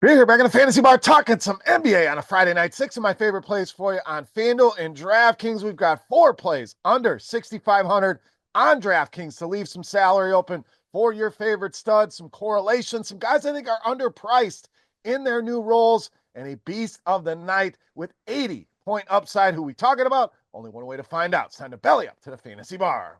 We're here back in the Fantasy Bar talking some NBA on a Friday night. 6 of my favorite plays for you on FanDuel and DraftKings. We've got 4 plays under 6,500 on DraftKings to leave some salary open for your favorite studs, some correlation, some guys I think are underpriced in their new roles, and a beast of the night with 80-point upside. Who we talking about? Only one way to find out. It's time to belly up to the Fantasy Bar.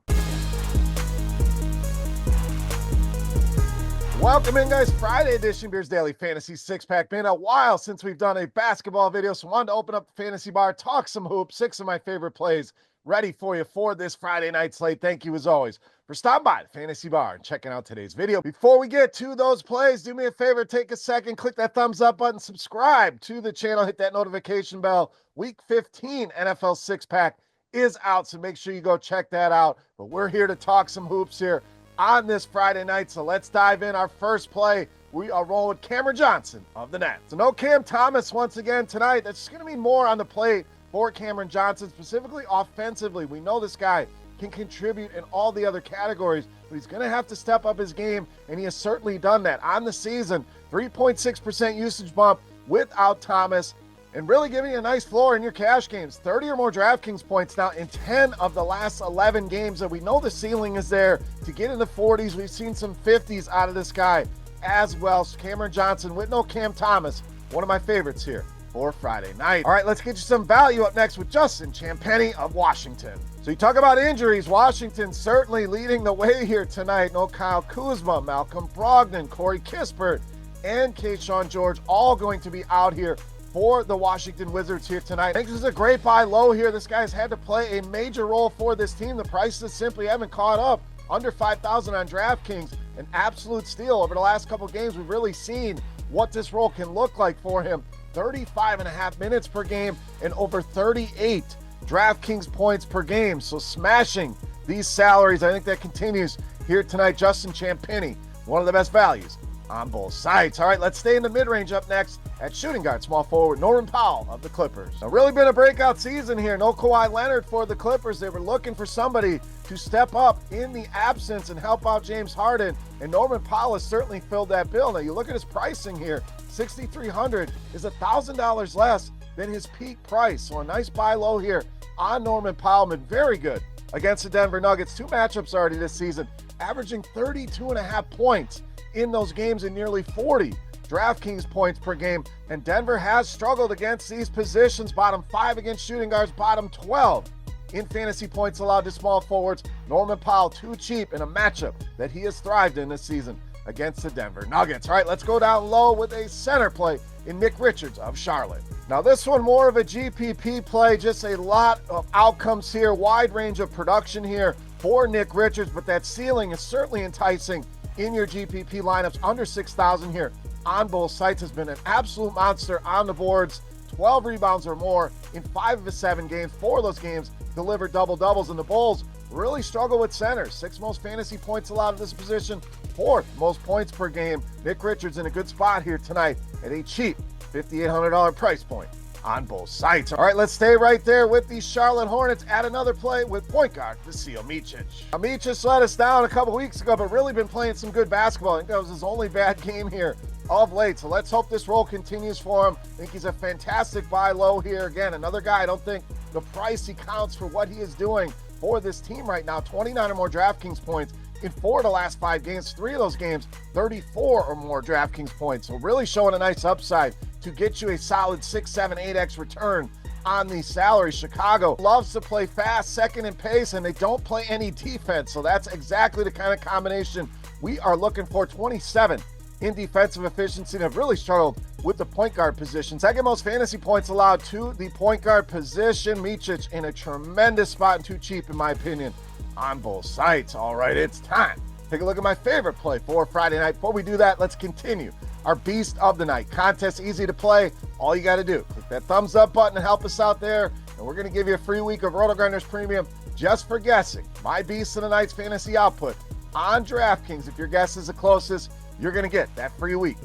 Welcome in, guys. Friday edition Beers Daily Fantasy Six-Pack. Been a while since we've done a basketball video, so wanted to open up the Fantasy Bar, talk some hoops, 6 of my favorite plays ready for you for this Friday night slate. Thank you, as always, for stopping by the Fantasy Bar and checking out today's video. Before we get to those plays, do me a favor, take a second, click that thumbs up button, subscribe to the channel, hit that notification bell. Week 15 NFL Six-Pack is out, so make sure you go check that out. But we're here to talk some hoops here on this Friday night, so let's dive in. Our first play, we are rolling with Cameron Johnson of the Nets. So no Cam Thomas once again tonight. That's going to be more on the plate for Cameron Johnson, specifically offensively. We know this guy can contribute in all the other categories, but he's going to have to step up his game, and he has certainly done that on the season. 3.6% usage bump without Thomas, and really giving you a nice floor in your cash games. 30 or more DraftKings points now in 10 of the last 11 games, and we know the ceiling is there to get in the 40s. We've seen some 50s out of this guy as well. So Cameron Johnson with no Cam Thomas, one of my favorites here for Friday night. All right, let's get you some value up next with Justin Champagnie of Washington. So you talk about injuries, Washington certainly leading the way here tonight. No Kyle Kuzma, Malcolm Brogdon, Corey Kispert, and Keyshawn George all going to be out here for the Washington Wizards here tonight. I think this is a great buy low here. This guy's had to play a major role for this team. The prices simply haven't caught up. Under 5,000 on DraftKings, an absolute steal. Over the last couple of games, we've really seen what this role can look like for him. 35.5 minutes per game and over 38 DraftKings points per game. So smashing these salaries. I think that continues here tonight. Justin Champagnie, one of the best values on both sides. All right, let's stay in the mid-range up next at shooting guard, small forward, Norman Powell of the Clippers. Now, really been a breakout season here. No Kawhi Leonard for the Clippers. They were looking for somebody to step up in the absence and help out James Harden, and Norman Powell has certainly filled that bill. Now, you look at his pricing here, $6,300 is $1,000 less than his peak price. So a nice buy low here on Norman Powell. Been very good against the Denver Nuggets. 2 matchups already this season, averaging 32.5 points in those games and nearly 40 DraftKings points per game. And Denver has struggled against these positions. Bottom 5 against shooting guards, bottom 12 in fantasy points allowed to small forwards. Norman Powell, too cheap in a matchup that he has thrived in this season against the Denver Nuggets. All right, let's go down low with a center play in Nick Richards of Charlotte. Now this one more of a GPP play, just a lot of outcomes here, wide range of production here for Nick Richards, but that ceiling is certainly enticing in your GPP lineups. Under 6,000 here on both sites, has been an absolute monster on the boards. 12 rebounds or more in 5 of his 7 games. 4 of those games delivered double-doubles, and the Bulls really struggle with centers. 6th most fantasy points allowed at this position, 4th most points per game. Nick Richards in a good spot here tonight at a cheap $5,800 price point on both sites. All right, let's stay right there with the Charlotte Hornets. Add another play with point guard Vasilije Micic. Micic let us down a couple weeks ago, but really been playing some good basketball. I think that was his only bad game here of late. So let's hope this role continues for him. I think he's a fantastic buy low here. Again, another guy, I don't think the price he counts for what he is doing for this team right now. 29 or more DraftKings points in 4 of the last 5 games. 3 of those games, 34 or more DraftKings points. So really showing a nice upside to get you a solid 6, 7, 8x return on the salary. Chicago loves to play fast, second in pace, and they don't play any defense. So that's exactly the kind of combination we are looking for. 27 in defensive efficiency, and have really struggled with the point guard position. Second most fantasy points allowed to the point guard position. Micic in a tremendous spot and too cheap, in my opinion, on both sides. All right, it's time. Take a look at my favorite play for Friday night. Before we do that, let's continue our Beast of the Night contest. Easy to play. All you got to do, click that thumbs up button and help us out there. And we're going to give you a free week of RotoGrinders Premium just for guessing my Beast of the Night's fantasy output on DraftKings. If your guess is the closest, you're going to get that free week.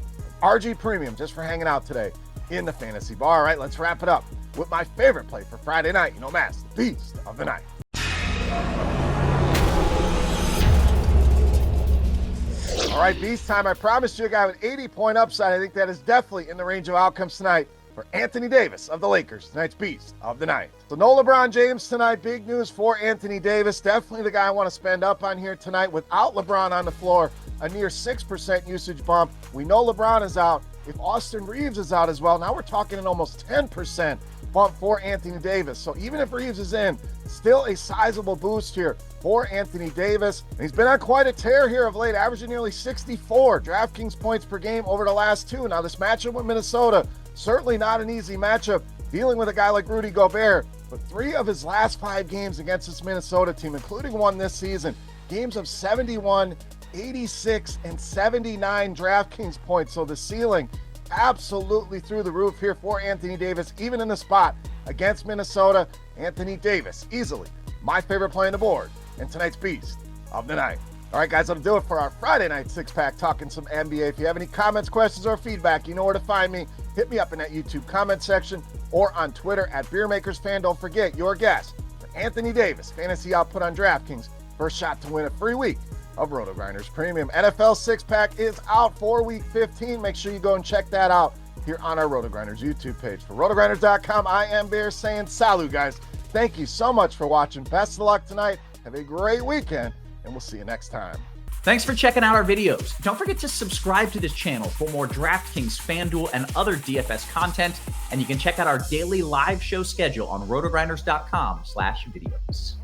RG Premium just for hanging out today in the Fantasy Bar. All right, let's wrap it up with my favorite play for Friday night. You know, Mass, the Beast of the Night. All right, Beast time. I promised you a guy with 80-point upside. I think that is definitely in the range of outcomes tonight for Anthony Davis of the Lakers, tonight's Beast of the night. So no LeBron James tonight. Big news for Anthony Davis. Definitely the guy I want to spend up on here tonight. Without LeBron on the floor, a near 6% usage bump. We know LeBron is out. If Austin Reeves is out as well, now we're talking an almost 10% bump for Anthony Davis. So even if Reeves is in, still a sizable boost here for Anthony Davis. And he's been on quite a tear here of late, averaging nearly 64 DraftKings points per game over the last two. Now this matchup with Minnesota, certainly not an easy matchup, dealing with a guy like Rudy Gobert. But 3 of his last 5 games against this Minnesota team, including one this season, games of 71, 86, and 79 DraftKings points. So the ceiling absolutely through the roof here for Anthony Davis, even in the spot against Minnesota. Anthony Davis, easily my favorite play on the board and tonight's Beast of the night. All right, guys, that'll do it for our Friday night six-pack talking some NBA. If you have any comments, questions, or feedback, you know where to find me. Hit me up in that YouTube comment section or on Twitter at Beermakersfan. Don't forget your guess for Anthony Davis, fantasy output on DraftKings. First shot to win a free week of RotoGrinders Premium. NFL six-pack is out for Week 15. Make sure you go and check that out here on our RotoGrinders YouTube page. For RotoGrinders.com, I am Bear saying salut, guys. Thank you so much for watching. Best of luck tonight. Have a great weekend, and we'll see you next time. Thanks for checking out our videos. Don't forget to subscribe to this channel for more DraftKings, FanDuel, and other DFS content. And you can check out our daily live show schedule on RotoGrinders.com/videos.